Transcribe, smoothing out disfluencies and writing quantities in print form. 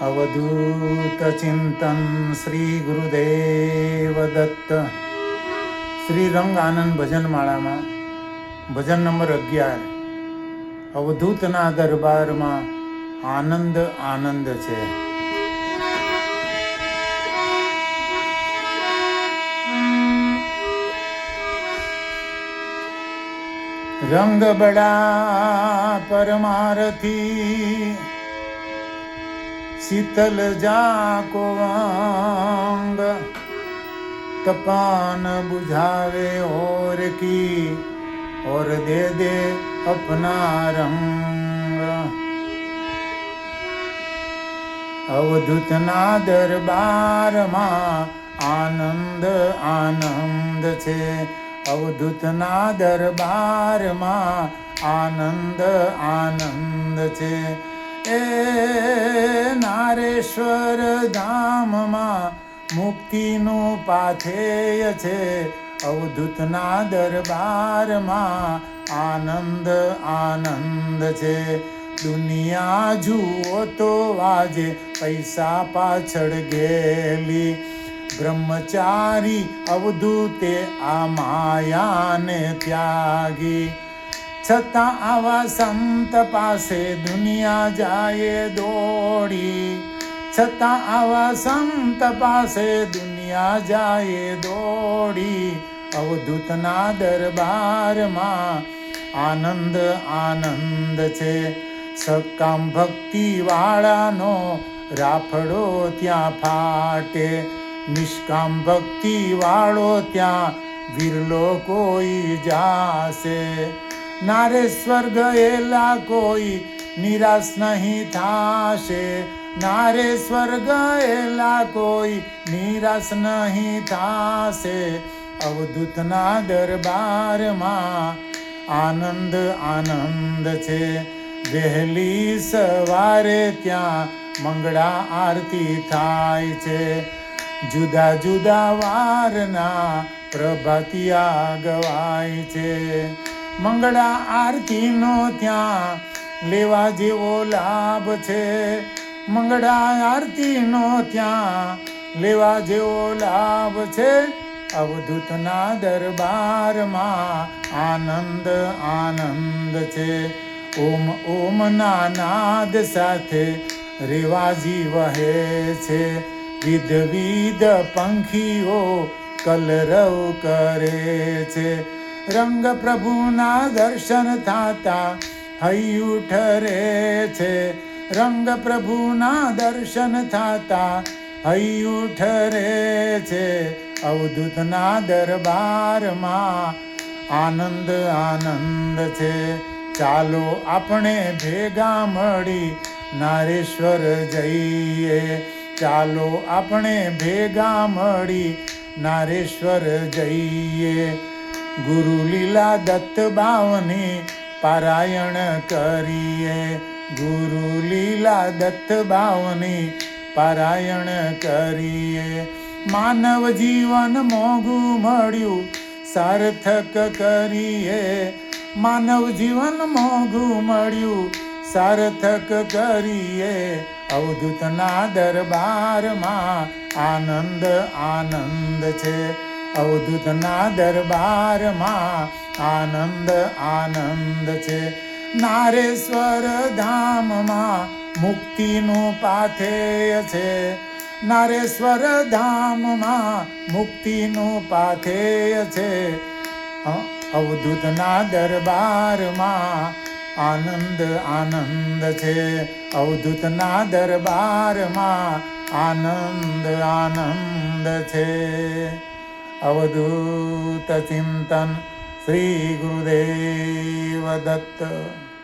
अवधूत चिंतन श्री गुरुदेव दत्त। श्री रंग आनंद भजन माला में भजन नंबर 11। अवधूतना दरबार में आनंद आनंद छे। रंग बड़ा परमारथी शीतल जाको वांग, तपान बुझावे और की और दे दे अपना रंग। अवधूतना दरबार में आनंद आनंद छे। अवधूतना दरबार में आनंद आनंद छे। ए नारेश्वर धाम में मुक्तिनु पाथेय छे। अवधूतना दरबार में आनंद आनंद छे। दुनिया जुओ तो वाजे पैसा पाछळ गेली, ब्रह्मचारी अवधूते आ माया ने त्यागी। छता आवा संत पासे दुनिया जाए दौड़ी, छता आवा संत पासे दुनिया जाए दौड़ी। अवधूतना दरबार में आनंद आनंद छे। सकाम भक्ति वाला नो राफड़ो त्या फाटे, निष्काम भक्ति वालो त्या विरलो कोई जासे। नारेश्वर गયેલા कोई निराश नहीं थाशे, नारेश्वर गયેલા कोई निराश नहीं थाशे। अवधूतना दरबार में आनंद आनंद छे। वहेली सवारे त्या मंगला आरती थाय छे। जुदा जुदा वारना प्रभातिया गवाय छे। मंगला आरती नो त्या लेवा जेवो लाभ छे। मंगला आरती नो त्या लेवा जेवो लाभ छे। अवधूतना दरबार में आनंद आनंद छे। ओम ओम ना नाद साथे रेवाजी वहे छे। विध विध पंखीओ कलरव करे छे। रंग प्रभुना दर्शन थाता हय्यु ठरे छे। रंग प्रभुना दर्शन थाता हय्यु ठरे छे। अवधूतना दरबार में आनंद आनंद छे। चालो अपने भेगा मळी नारेश्वर जईए। चालो अपने भेगा मळी नारेश्वर जईए। गुरु लीला दत्त बावनी पारायण करिए। गुरु लीला दत्त बावनी पारायण करिए। मानव जीवन मोघू मळ्यु सार्थक करिए। मानव जीवन मोघू मळ्यु सार्थक करिए। अवधूतना दरबार में आनंद आनंद छे। अवधूतना दरबार में आनंद आनंद छे। नारेश्वर धाम में मुक्तिनु पाथेय छे। नारेश्वर धाम में मुक्तिनु पाथेय छे। अवधूतना दरबार में आनंद आनंद छे। अवधूतना दरबार में आनंद आनंद छे। अवधूत चिंतन श्री गुरुदेव दत्त।